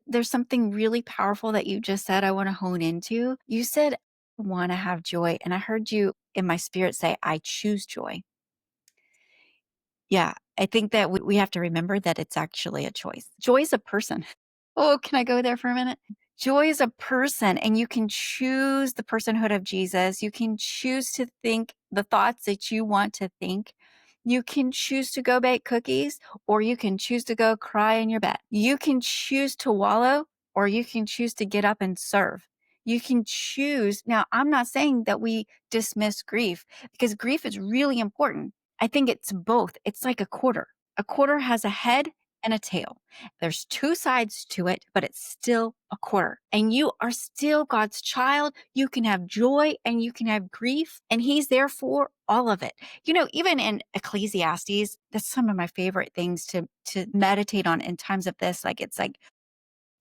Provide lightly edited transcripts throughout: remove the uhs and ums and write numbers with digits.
There's something really powerful that you just said I wanna hone into. You said, "I wanna have joy," and I heard you in my spirit say, "I choose joy." Yeah, I think that we have to remember that it's actually a choice. Joy is a person. Oh, can I go there for a minute? Joy is a person, and you can choose the personhood of Jesus. You can choose to think the thoughts that you want to think. You can choose to go bake cookies, or you can choose to go cry in your bed. You can choose to wallow, or you can choose to get up and serve. You can choose. Now, I'm not saying that we dismiss grief because grief is really important. I think it's both. It's like a quarter. A quarter has a head and a tail. There's two sides to it, but it's still a quarter. And you are still God's child. You can have joy and you can have grief, and He's there for all of it. Even in Ecclesiastes, that's some of my favorite things to meditate on in times of this. Like it's like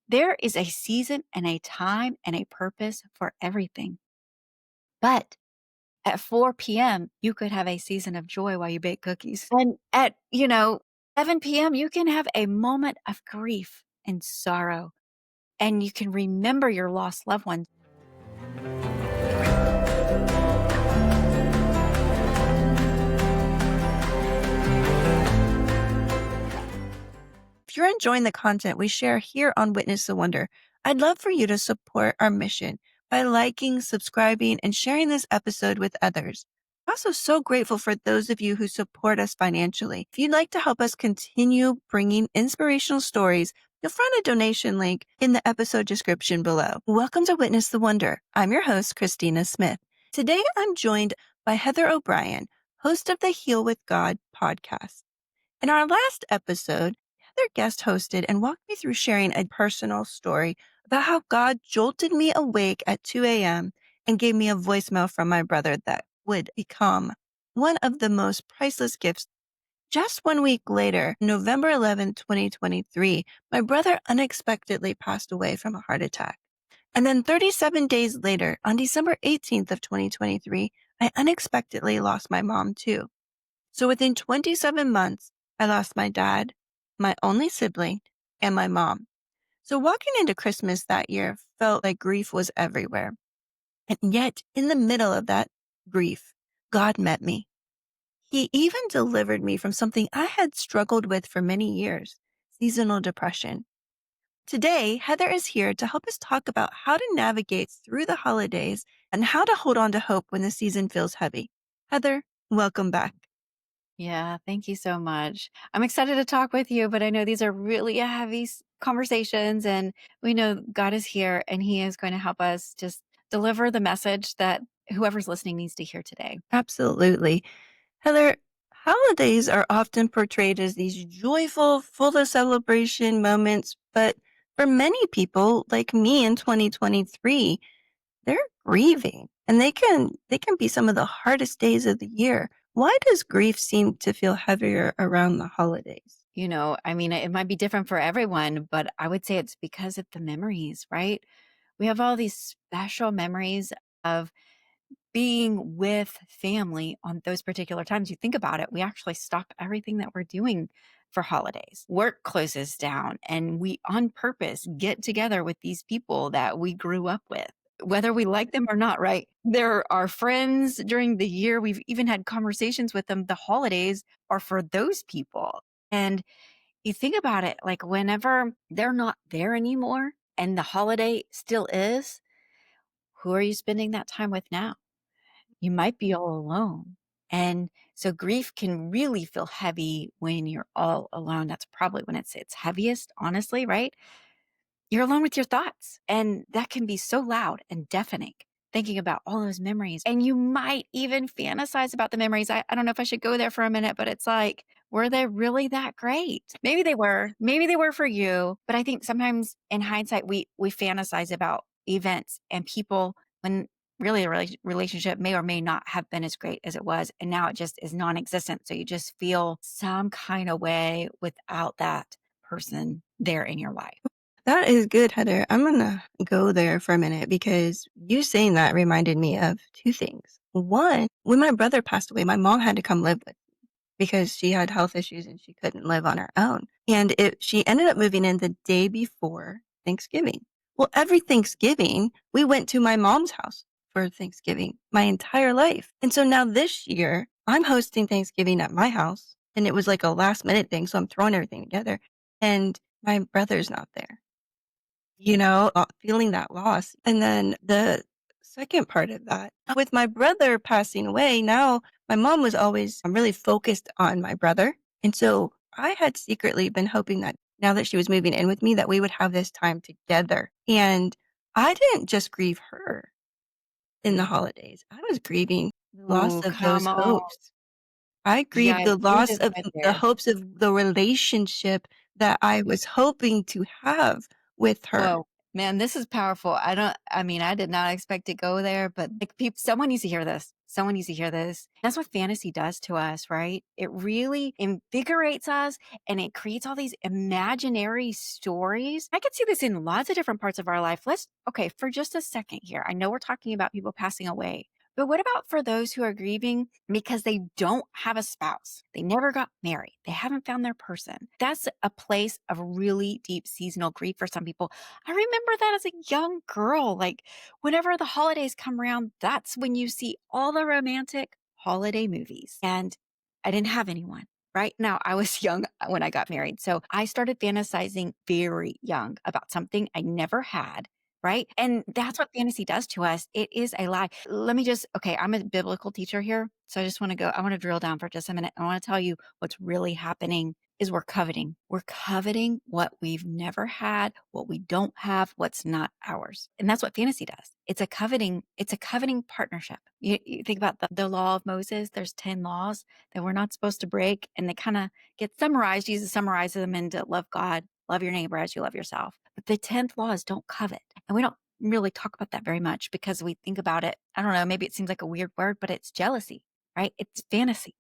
there is a season and a time and a purpose for everything. But at 4 p.m., you could have a season of joy while you bake cookies. And at, 7 p.m., you can have a moment of grief and sorrow, and you can remember your lost loved ones. If you're enjoying the content we share here on Witness the Wonder, I'd love for you to support our mission by liking, subscribing, and sharing this episode with others. I'm also so grateful for those of you who support us financially. If you'd like to help us continue bringing inspirational stories, you'll find a donation link in the episode description below. Welcome to Witness the Wonder. I'm your host, Christina Smith. Today, I'm joined by Heather O'Brien, host of the Heal with God podcast. In our last episode, Heather guest hosted and walked me through sharing a personal story about how God jolted me awake at 2 a.m. and gave me a voicemail from my brother that would become one of the most priceless gifts. Just 1 week later, November 11th, 2023, my brother unexpectedly passed away from a heart attack. And then 37 days later, on December 18th of 2023, I unexpectedly lost my mom too. So within 27 months, I lost my dad, my only sibling, and my mom. So walking into Christmas that year felt like grief was everywhere. And yet, in the middle of that grief, God met me. He even delivered me from something I had struggled with for many years, seasonal depression. Today, Heather is here to help us talk about how to navigate through the holidays and how to hold on to hope when the season feels heavy. Heather, welcome back. Yeah, thank you so much. I'm excited to talk with you, but I know these are really heavy conversations, and we know God is here and He is going to help us just deliver the message that whoever's listening needs to hear today. Absolutely. Heather, holidays are often portrayed as these joyful, full of celebration moments, but for many people, like me in 2023, they're grieving and they can be some of the hardest days of the year. Why does grief seem to feel heavier around the holidays? It might be different for everyone, but I would say it's because of the memories, right? We have all these special memories of being with family on those particular times. You think about it, we actually stop everything that we're doing for holidays. Work closes down, and we on purpose get together with these people that we grew up with, whether we like them or not, right? They're our friends during the year. We've even had conversations with them. The holidays are for those people. And you think about it, like whenever they're not there anymore and the holiday still is, who are you spending that time with now? You might be all alone. And so grief can really feel heavy when you're all alone. That's probably when it's heaviest, honestly, right? You're alone with your thoughts, and that can be so loud and deafening, thinking about all those memories. And you might even fantasize about the memories. I don't know if I should go there for a minute, but it's like, were they really that great? Maybe they were. Maybe they were for you. But I think sometimes in hindsight, we fantasize about events and people when really a relationship may or may not have been as great as it was. And now it just is non existent. So you just feel some kind of way without that person there in your life. That is good, Heather. I'm going to go there for a minute because you saying that reminded me of two things. One, when my brother passed away, my mom had to come live with me because she had health issues and she couldn't live on her own. And she ended up moving in the day before. Thanksgiving. Well, every Thanksgiving, we went to my mom's house for Thanksgiving my entire life. And so now this year, I'm hosting Thanksgiving at my house, and it was like a last minute thing, so I'm throwing everything together, and my brother's not there, feeling that loss. And then the second part of that, with my brother passing away, now my mom was always really focused on my brother. And so I had secretly been hoping that now that she was moving in with me, that we would have this time together. And I didn't just grieve her in the holidays. I was grieving the loss Ooh, of those come on. hopes. I grieved Yeah, the you loss just of went the there. hopes of the relationship that I was hoping to have with her. Whoa, man, this is powerful. I mean, I did not expect to go there, but like someone needs to hear this. Someone needs to hear this. That's what fantasy does to us, right? It really invigorates us and it creates all these imaginary stories. I could see this in lots of different parts of our life. Okay, for just a second here. I know we're talking about people passing away, but what about for those who are grieving because they don't have a spouse? They never got married. They haven't found their person. That's a place of really deep seasonal grief for some people. I remember that as a young girl. Like, whenever the holidays come around, that's when you see all the romantic holiday movies. And I didn't have anyone. Right now, I was young when I got married. So I started fantasizing very young about something I never had, right? And that's what fantasy does to us. It is a lie. Let me just, okay, I'm a biblical teacher here. So I just want to I want to drill down for just a minute. I want to tell you what's really happening is we're coveting. We're coveting what we've never had, what we don't have, what's not ours. And that's what fantasy does. It's a coveting partnership. You think about the law of Moses, there's 10 laws that we're not supposed to break. And they kind of get summarized. Jesus summarizes them into love God, love your neighbor as you love yourself. But the 10th law is don't covet. And we don't really talk about that very much because we think about it. I don't know, maybe it seems like a weird word, but it's jealousy, right? It's fantasy.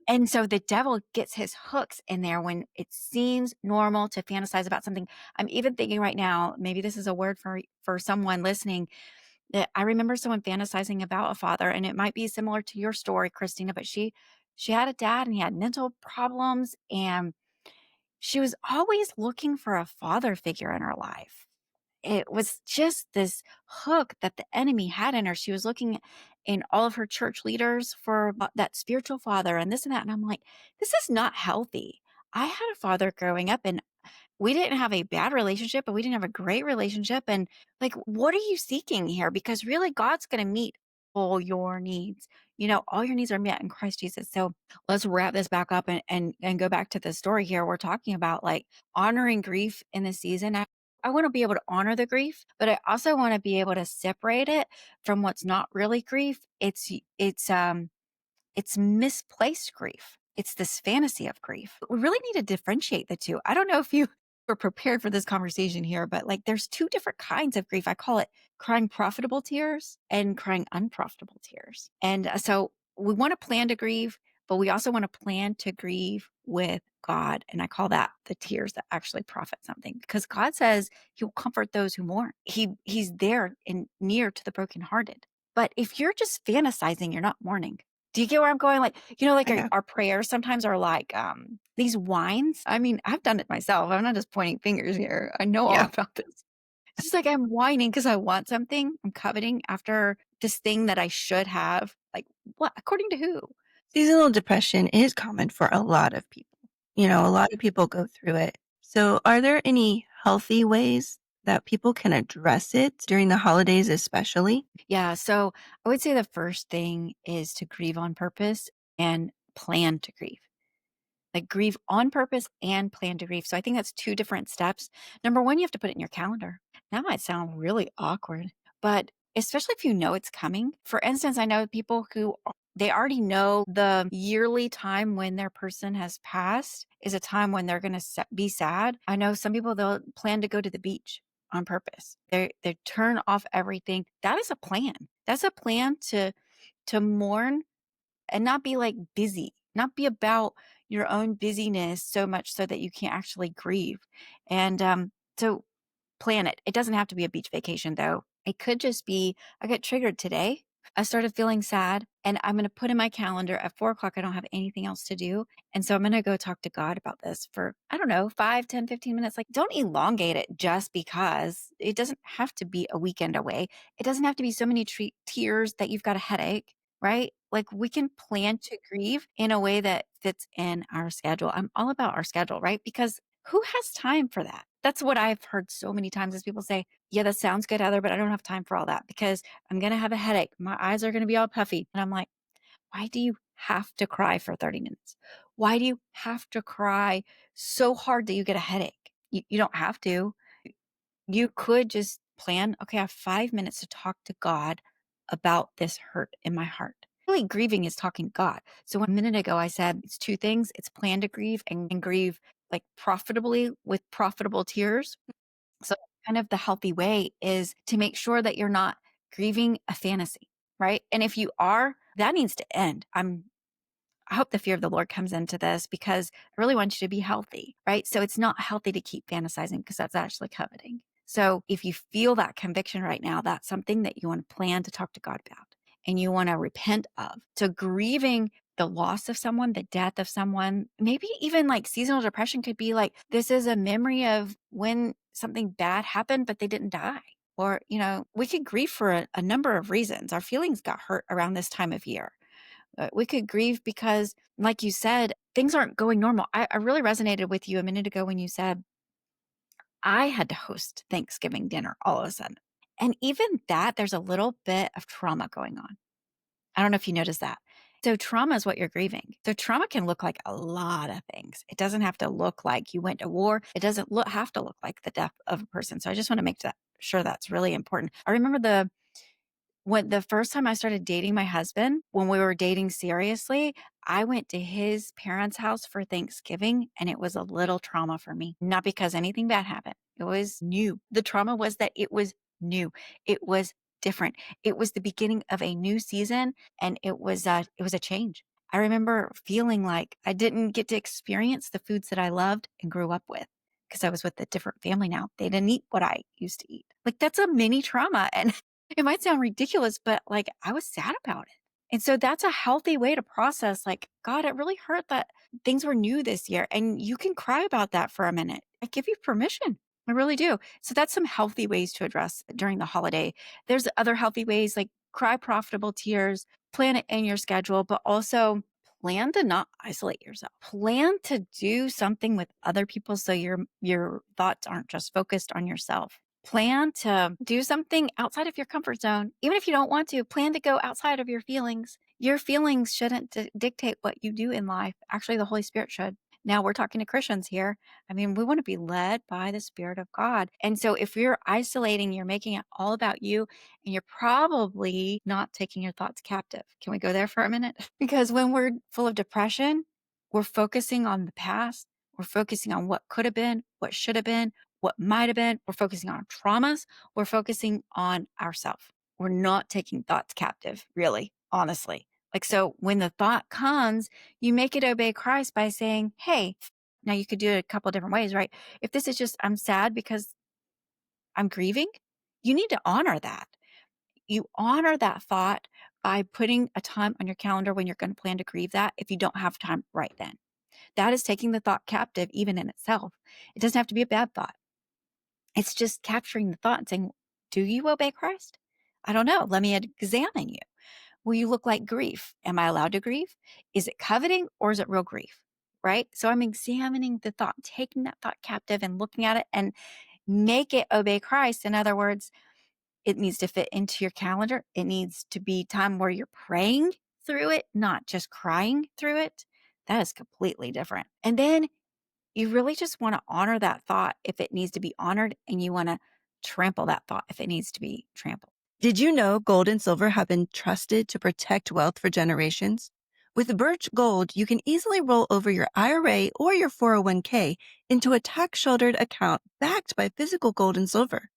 And so the devil gets his hooks in there when it seems normal to fantasize about something. I'm even thinking right now, maybe this is a word for someone listening, that I remember someone fantasizing about a father, and it might be similar to your story, Christina, but she had a dad and he had mental problems, and she was always looking for a father figure in her life. It was just this hook that the enemy had in her. She was looking in all of her church leaders for that spiritual father and this and that. And I'm like, this is not healthy. I had a father growing up and we didn't have a bad relationship, but we didn't have a great relationship. And like, what are you seeking here? Because really, God's going to meet all your needs. All your needs are met in Christ Jesus. So let's wrap this back up and go back to the story here. We're talking about like honoring grief in the season. I want to be able to honor the grief, but I also want to be able to separate it from what's not really grief. It's misplaced grief. It's this fantasy of grief. We really need to differentiate the two. I don't know if you were prepared for this conversation here, but like there's two different kinds of grief. I call it crying profitable tears and crying unprofitable tears. And so we want to plan to grieve, but we also want to plan to grieve with God. And I call that the tears that actually profit something because God says he will comfort those who mourn. He's there and near to the brokenhearted. But if you're just fantasizing, you're not mourning. Do you get where I'm going? Like, like I know. our prayers sometimes are like these whines. I mean, I've done it myself. I'm not just pointing fingers here. I know all Yeah. about this. It's just like I'm whining because I want something. I'm coveting after this thing that I should have. Like, what? According to who? Seasonal depression is common for a lot of people. A lot of people go through it. So, are there any healthy ways that people can address it during the holidays, especially? Yeah. So I would say the first thing is to grieve on purpose and plan to grieve. Like grieve on purpose and plan to grieve. So I think that's two different steps. Number one, you have to put it in your calendar. That might sound really awkward, but especially if you know it's coming. For instance, I know people who they already know the yearly time when their person has passed is a time when they're going to be sad. I know some people they'll plan to go to the beach on purpose. They turn off everything. That is a plan. That's a plan to mourn and not be like busy, not be about your own busyness so much so that you can't actually grieve. And so plan it. It doesn't have to be a beach vacation though. It could just be I get triggered today. I started feeling sad, and I'm going to put in my calendar at 4 o'clock. I don't have anything else to do. And so I'm going to go talk to God about this for, I don't know, 5, 10, 15 minutes. Like, don't elongate it just because it doesn't have to be a weekend away. It doesn't have to be so many tears that you've got a headache, right? Like, we can plan to grieve in a way that fits in our schedule. I'm all about our schedule, right? Because who has time for that? That's what I've heard so many times is people say, yeah, that sounds good, Heather, but I don't have time for all that because I'm going to have a headache. My eyes are going to be all puffy. And I'm like, why do you have to cry for 30 minutes? Why do you have to cry so hard that you get a headache? You don't have to. You could just plan, okay, I have 5 minutes to talk to God about this hurt in my heart. Really, grieving is talking to God. So a minute ago, I said it's two things: it's plan to grieve and grieve like profitably with profitable tears. So, kind of the healthy way is to make sure that you're not grieving a fantasy, right? And if you are, that needs to end. I hope the fear of the Lord comes into this because I really want you to be healthy, right? So it's not healthy to keep fantasizing because that's actually coveting. So if you feel that conviction right now, that's something that you want to plan to talk to God about and you want to repent of. So grieving the loss of someone, the death of someone, maybe even like seasonal depression could be like, this is a memory of when something bad happened, but they didn't die. Or, we could grieve for a number of reasons. Our feelings got hurt around this time of year. We could grieve because, like you said, things aren't going normal. I really resonated with you a minute ago when you said, I had to host Thanksgiving dinner all of a sudden. And even that, there's a little bit of trauma going on. I don't know if you noticed that. So, trauma is what you're grieving. So, trauma can look like a lot of things. It doesn't have to look like you went to war. It doesn't have to look like the death of a person. So, I just want to make sure that's really important. I remember when the first time I started dating my husband, when we were dating seriously, I went to his parents' house for Thanksgiving and it was a little trauma for me. Not because anything bad happened. It was new. The trauma was that it was new. It was different. It was the beginning of a new season and it was a change. I remember feeling like I didn't get to experience the foods that I loved and grew up with because I was with a different family now. They didn't eat what I used to eat. Like that's a mini trauma. And it might sound ridiculous, but like I was sad about it. And so that's a healthy way to process like, God, it really hurt that things were new this year. And you can cry about that for a minute. I give you permission. I really do. So that's some healthy ways to address during the holiday. There's other healthy ways like cry profitable tears, plan it in your schedule, but also plan to not isolate yourself. Plan to do something with other people so your thoughts aren't just focused on yourself. Plan to do something outside of your comfort zone. Even if you don't want to, plan to go outside of your feelings. Your feelings shouldn't dictate what you do in life. Actually, the Holy Spirit should. Now we're talking to Christians here. I mean, we want to be led by the Spirit of God. And so if you're isolating, you're making it all about you, and you're probably not taking your thoughts captive. Can we go there for a minute? Because when we're full of depression, we're focusing on the past. We're focusing on what could have been, what should have been, what might have been. We're focusing on traumas. We're focusing on ourselves. We're not taking thoughts captive, really, honestly. Like, so when the thought comes, you make it obey Christ by saying, hey, now you could do it a couple different ways, right? If this is just, I'm sad because I'm grieving, you need to honor that. You honor that thought by putting a time on your calendar when you're going to plan to grieve that if you don't have time right then. That is taking the thought captive, even in itself. It doesn't have to be a bad thought. It's just capturing the thought and saying, do you obey Christ? I don't know. Let me examine you. Will you look like grief? Am I allowed to grieve? Is it coveting or is it real grief? Right? So I'm examining the thought, taking that thought captive and looking at it and make it obey Christ. In other words, it needs to fit into your calendar. It needs to be time where you're praying through it, not just crying through it. That is completely different. And then you really just want to honor that thought if it needs to be honored, and you want to trample that thought if it needs to be trampled. Did you know gold and silver have been trusted to protect wealth for generations? With Birch Gold, you can easily roll over your IRA or your 401k into a tax-sheltered account backed by physical gold and silver.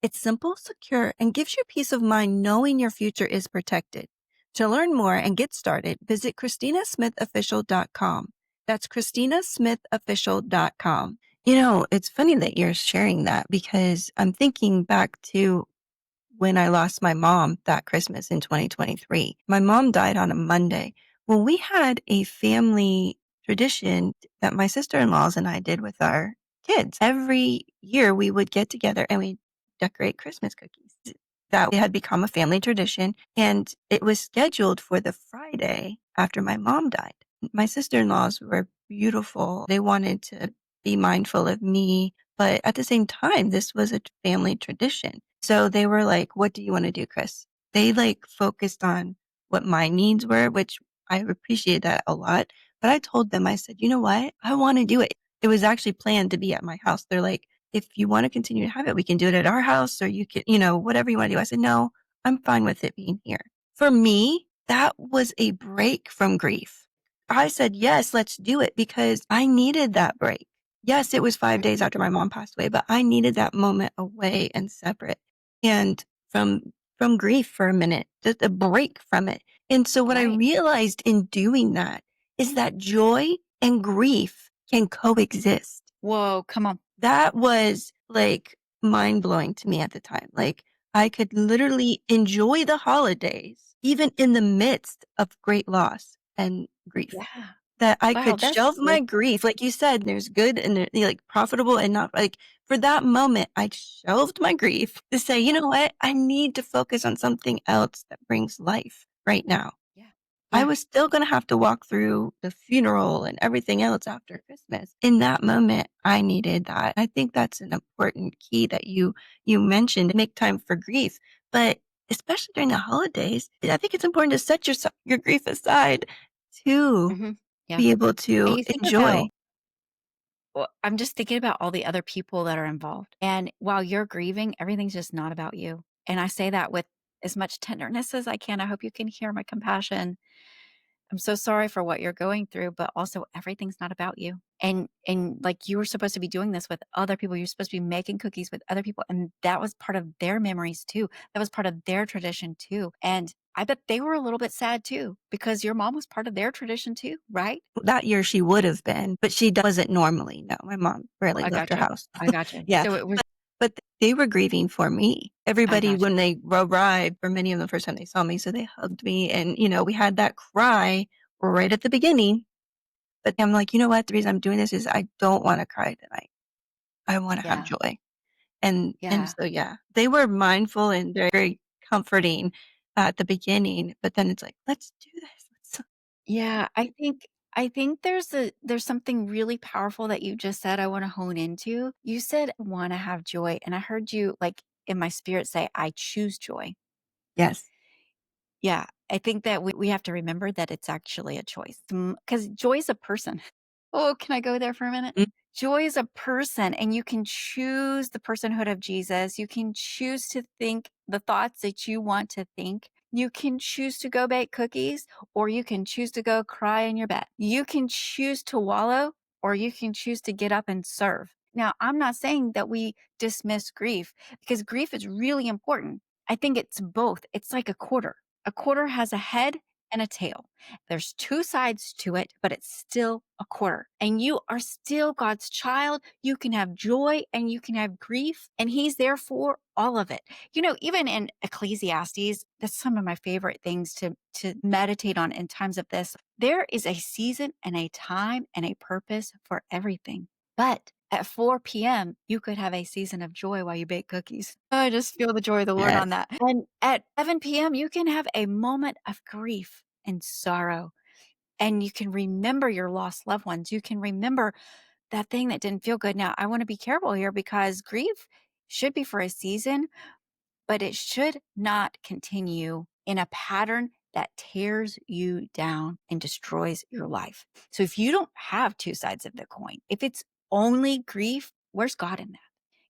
It's simple, secure, and gives you peace of mind knowing your future is protected. To learn more and get started, visit ChristinaSmithOfficial.com. That's ChristinaSmithOfficial.com. It's funny that you're sharing that because I'm thinking back to when I lost my mom that Christmas in 2023. My mom died on a Monday. Well, we had a family tradition that my sister-in-laws and I did with our kids. Every year we would get together and we decorate Christmas cookies. That had become a family tradition, and it was scheduled for the Friday after my mom died. My sister-in-laws were beautiful. They wanted to be mindful of me, but at the same time, this was a family tradition. So they were like, "What do you wanna do, Chris?" They, like, focused on what my needs were, which I appreciate that a lot, but I told them, I said, "You know what? I wanna do it." It was actually planned to be at my house. They're like, "If you wanna continue to have it, we can do it at our house, or you can whatever you wanna do." I said, "No, I'm fine with it being here." For me, that was a break from grief. I said, "Yes, let's do it," because I needed that break. Yes, it was 5 days Mhm. after my mom passed away, but I needed that moment away and separate, and from grief for a minute, just a break from it. And so what I Right. realized in doing that is that joy and grief can coexist. Whoa, come on. That was, like, mind-blowing to me at the time. Like, I could literally enjoy the holidays even in the midst of great loss and grief. Yeah. That I Wow, could that's shelve so my grief, like you said, there's good and like, profitable and not like, for that moment, I shelved my grief to say, "You know what? I need to focus on something else that brings life right now." yeah. I Yeah. was still gonna have to walk through the funeral and everything else after Christmas. In that moment, I needed that. I think that's an important key that you mentioned, make time for grief, but especially during the holidays, I think it's important to set your grief aside to Mhm. Yeah. be able And to you think enjoy. about well, I'm just thinking about all the other people that are involved. And while you're grieving, everything's just not about you. And I say that with as much tenderness as I can. I hope you can hear my compassion. I'm so sorry for what you're going through, but also everything's not about you. And like you were supposed to be doing this with other people. You're supposed to be making cookies with other people. And that was part of their memories too. That was part of their tradition too. And I bet they were a little bit sad too, because your mom was part of their tradition too, right? That year she would have been, but she doesn't normally, no, my mom rarely I left her gotcha. house. I gotcha. Yeah, So it was but they were grieving for me. I Everybody, gotcha. when they arrived, for many of them, the first time they saw me, so they hugged me and, we had that cry right at the beginning, but I'm like, "You know what? The reason I'm doing this is I don't wanna cry tonight. I wanna have Yeah. joy." And Yeah. so, yeah, they were mindful and very comforting at the beginning, but then it's like, "Let's do this. Let's." Yeah, I think there's something really powerful that you just said I wanna hone into. You said, "Wanna have joy," and I heard you, like, in my spirit say, "I choose joy." Yes. Yeah, I think that we have to remember that it's actually a choice, because joy is a person. Oh, can I go there for a minute? Mm, Joy is a person, and you can choose the personhood of Jesus. You can choose to think the thoughts that you want to think. You can choose to go bake cookies, or you can choose to go cry in your bed. You can choose to wallow, or you can choose to get up and serve. Now, I'm not saying that we dismiss grief because grief is really important. I think it's both. It's like a quarter. A quarter has a head and a tail. There's 2 sides to it, but it's still a quarter. And you are still God's child. You can have joy and you can have grief, and He's there for all of it. Even in Ecclesiastes, that's some of my favorite things to meditate on in times of this. There is a season and a time and a purpose for everything. But at 4 p.m., you could have a season of joy while you bake cookies. I just feel the joy of the Lord yes. on that. And at 7 p.m., you can have a moment of grief and sorrow. And you can remember your lost loved ones. You can remember that thing that didn't feel good. Now, I want to be careful here because grief should be for a season, but it should not continue in a pattern that tears you down and destroys your life. So if you don't have two sides of the coin, if it's only grief, where's God in that?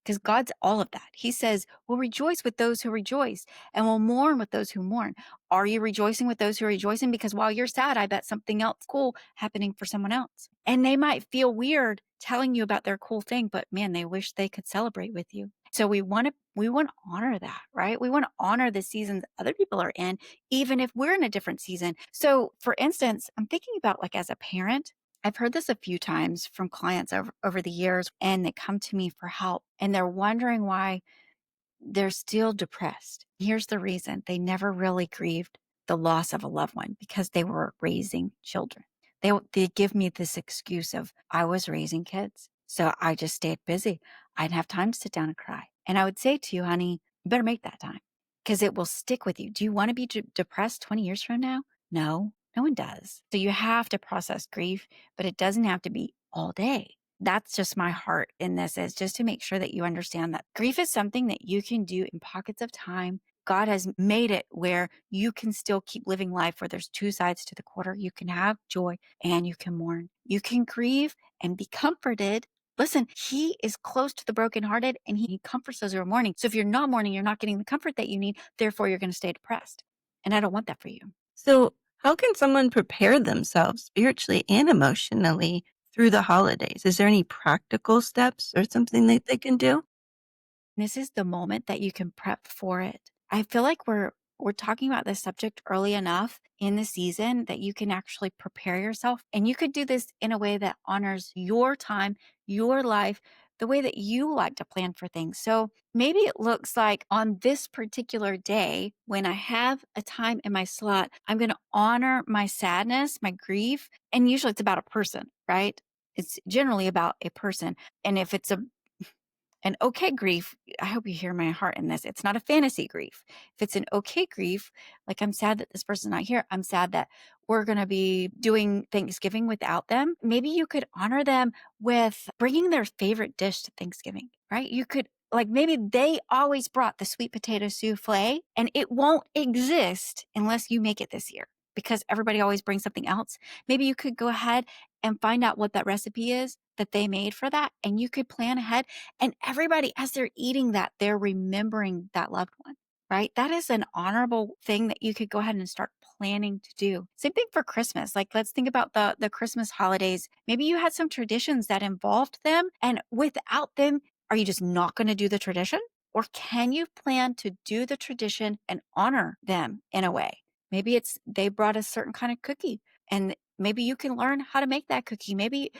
Because God's all of that. He says, we'll rejoice with those who rejoice and we'll mourn with those who mourn. Are you rejoicing with those who are rejoicing? Because while you're sad, I bet something else cool happening for someone else. And they might feel weird telling you about their cool thing, but man, they wish they could celebrate with you. So we want to honor that, right? We want to honor the seasons other people are in, even if we're in a different season. So for instance, I'm thinking about like as a parent, I've heard this a few times from clients over the years, and they come to me for help and they're wondering why they're still depressed. Here's the reason: they never really grieved the loss of a loved one because they were raising children. They give me this excuse of, I was raising kids, so I just stayed busy. I didn't have time to sit down and cry. And I would say to you, honey, you better make that time because it will stick with you. Do you want to be depressed 20 years from now? No, no one does. So you have to process grief, but it doesn't have to be all day. That's just my heart in this, is just to make sure that you understand that grief is something that you can do in pockets of time. God has made it where you can still keep living life, where there's two sides to the quarter. You can have joy and you can mourn. You can grieve and be comforted. Listen, he is close to the brokenhearted and he comforts those who are mourning. So if you're not mourning, you're not getting the comfort that you need. Therefore, you're going to stay depressed. And I don't want that for you. So, how can someone prepare themselves spiritually and emotionally through the holidays? Is there any practical steps or something that they can do? This is the moment that you can prep for it. I feel like we're talking about this subject early enough in the season that you can actually prepare yourself. And you could do this in a way that honors your time, your life, the way that you like to plan for things. So maybe it looks like on this particular day, when I have a time in my slot, I'm going to honor my sadness, my grief. And usually it's about a person, right? It's generally about a person. And if it's an okay grief, I hope you hear my heart in this. It's not a fantasy grief. If it's an okay grief, like I'm sad that this person's not here, I'm sad that we're going to be doing Thanksgiving without them. Maybe you could honor them with bringing their favorite dish to Thanksgiving, right? You could, like, maybe they always brought the sweet potato souffle and it won't exist unless you make it this year because everybody always brings something else. Maybe you could go ahead and find out what that recipe is that they made for that. And you could plan ahead, and everybody, as they're eating that, they're remembering that loved one, right? That is an honorable thing that you could go ahead and start planning to do. Same thing for Christmas. Like, let's think about the Christmas holidays. Maybe you had some traditions that involved them, and without them, are you just not going to do the tradition? Or can you plan to do the tradition and honor them in a way? Maybe it's they brought a certain kind of cookie and maybe you can learn how to make that cookie. Maybe,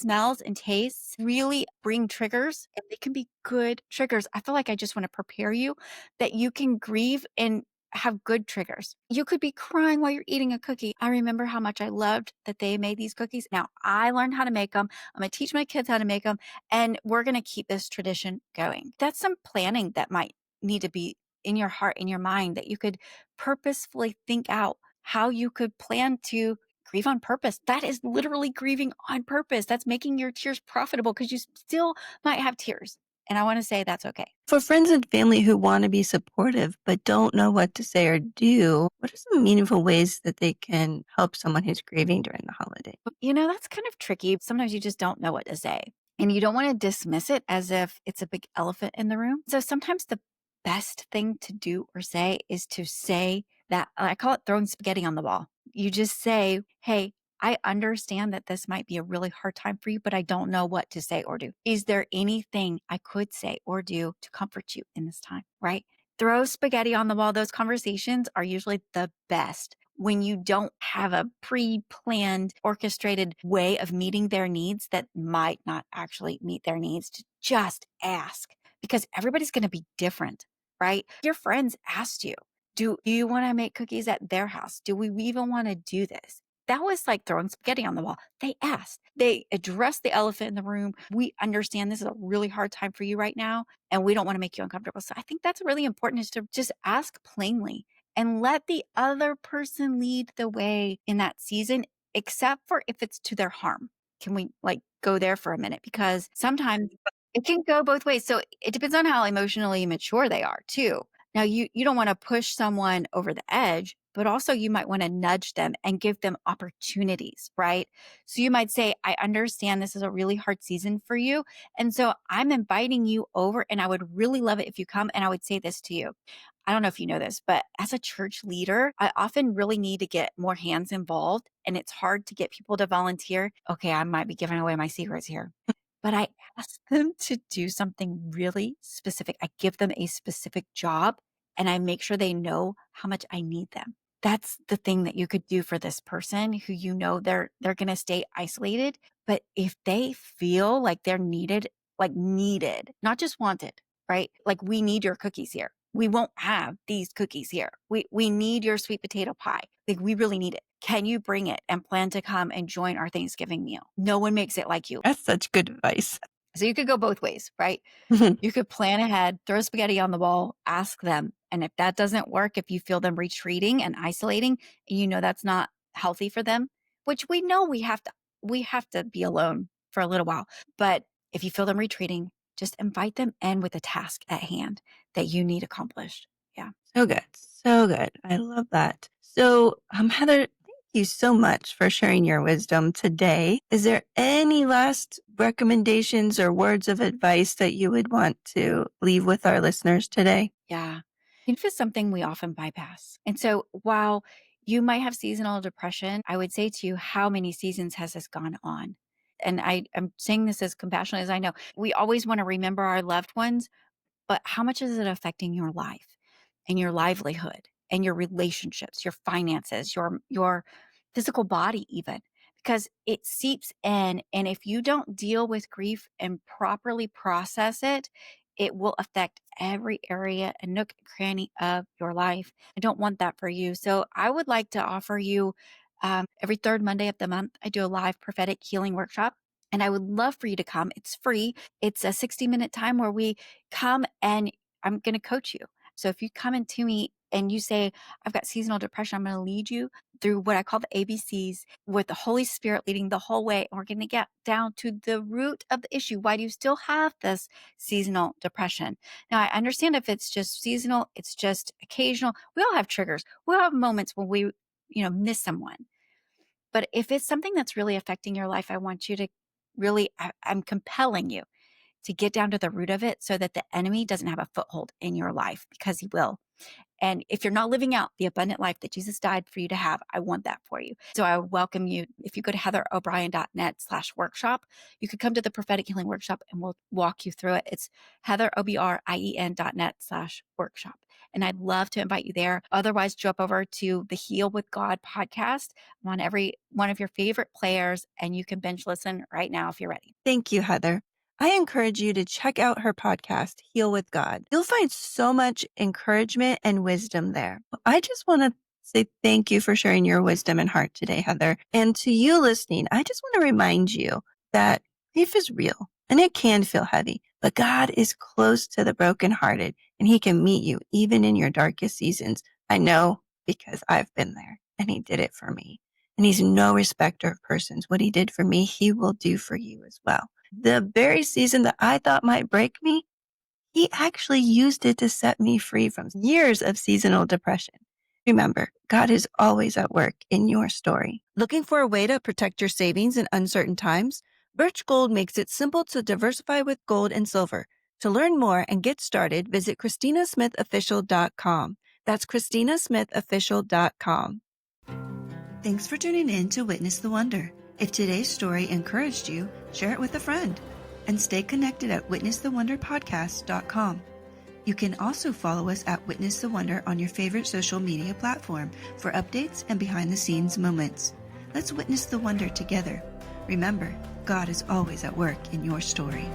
smells and tastes really bring triggers and they can be good triggers. I feel like I just want to prepare you that you can grieve and have good triggers. You could be crying while you're eating a cookie. I remember how much I loved that they made these cookies. Now I learned how to make them. I'm going to teach my kids how to make them, and we're going to keep this tradition going. That's some planning that might need to be in your heart, in your mind, that you could purposefully think out how you could plan to grieve on purpose. That is literally grieving on purpose. That's making your tears profitable because you still might have tears. And I want to say that's okay. For friends and family who want to be supportive but don't know what to say or do, what are some meaningful ways that they can help someone who's grieving during the holiday? That's kind of tricky. Sometimes you just don't know what to say. And you don't want to dismiss it as if it's a big elephant in the room. So sometimes the best thing to do or say is to say that I call it throwing spaghetti on the wall. You just say, hey, I understand that this might be a really hard time for you, but I don't know what to say or do. Is there anything I could say or do to comfort you in this time? Right? Throw spaghetti on the wall. Those conversations are usually the best when you don't have a pre-planned, orchestrated way of meeting their needs that might not actually meet their needs. To just ask, because everybody's going to be different, right? Your friends asked you, do you want to make cookies at their house? Do we even want to do this? That was like throwing spaghetti on the wall. They asked, they addressed the elephant in the room. We understand this is a really hard time for you right now, and we don't want to make you uncomfortable. So I think that's really important, is to just ask plainly and let the other person lead the way in that season, except for if it's to their harm. Can we go there for a minute? Because sometimes it can go both ways. So it depends on how emotionally mature they are too. Now you don't want to push someone over the edge, but also you might want to nudge them and give them opportunities, right? So you might say, I understand this is a really hard season for you. And so I'm inviting you over, and I would really love it if you come. And I would say this to you. I don't know if you know this, but as a church leader, I often really need to get more hands involved, and it's hard to get people to volunteer. Okay, I might be giving away my secrets here, but I ask them to do something really specific. I give them a specific job, and I make sure they know how much I need them. That's the thing that you could do for this person who they're going to stay isolated, but if they feel like they're needed, not just wanted, right? Like, we need your cookies here. We won't have these cookies here. We need your sweet potato pie. Like, we really need it. Can you bring it and plan to come and join our Thanksgiving meal? No one makes it like you. That's such good advice. So you could go both ways, right? You could plan ahead, throw spaghetti on the wall, ask them. And if that doesn't work, if you feel them retreating and isolating, and you know that's not healthy for them, which we know we have to be alone for a little while. But if you feel them retreating, just invite them in with a task at hand that you need accomplished. Yeah. So good. So good. I love that. So, Heather, thank you so much for sharing your wisdom today. Is there any last recommendations or words of advice that you would want to leave with our listeners today? Yeah. Grief is something we often bypass. And so while you might have seasonal depression, I would say to you, how many seasons has this gone on? And am saying this as compassionate as I know. We always want to remember our loved ones, but how much is it affecting your life and your livelihood and your relationships, your finances, your physical body even? Because it seeps in, and if you don't deal with grief and properly process it, it will affect every area and nook and cranny of your life. I don't want that for you. So I would like to offer you every third Monday of the month, I do a live prophetic healing workshop. And I would love for you to come. It's free. It's a 60-minute time where we come and I'm going to coach you. So if you come into me and you say, I've got seasonal depression, I'm going to lead you through what I call the ABCs with the Holy Spirit leading the whole way. And we're going to get down to the root of the issue. Why do you still have this seasonal depression? Now, I understand if it's just seasonal, it's just occasional. We all have triggers. We all have moments when we, miss someone. But if it's something that's really affecting your life, I want you to really, I'm compelling you to get down to the root of it so that the enemy doesn't have a foothold in your life, because he will. And if you're not living out the abundant life that Jesus died for you to have, I want that for you. So I welcome you. If you go to heatherobrien.net/workshop, you could come to the prophetic healing workshop and we'll walk you through it. It's heatherobrien.net/workshop. And I'd love to invite you there. Otherwise, jump over to the Heal with God podcast. I'm on every one of your favorite players, and you can binge listen right now if you're ready. Thank you, Heather. I encourage you to check out her podcast, Heal with God. You'll find so much encouragement and wisdom there. I just want to say thank you for sharing your wisdom and heart today, Heather. And to you listening, I just want to remind you that grief is real and it can feel heavy, but God is close to the brokenhearted and he can meet you even in your darkest seasons. I know because I've been there and he did it for me. And he's no respecter of persons. What he did for me, he will do for you as well. The very season that I thought might break me, he actually used it to set me free from years of seasonal depression. Remember, God is always at work in your story. Looking for a way to protect your savings in uncertain times? Birch Gold makes it simple to diversify with gold and silver. To learn more and get started, visit ChristinaSmithOfficial.com. That's ChristinaSmithOfficial.com. Thanks for tuning in to Witness the Wonder. If today's story encouraged you, share it with a friend. And stay connected at witnessthewonderpodcast.com. You can also follow us at Witness the Wonder on your favorite social media platform for updates and behind-the-scenes moments. Let's witness the wonder together. Remember, God is always at work in your story.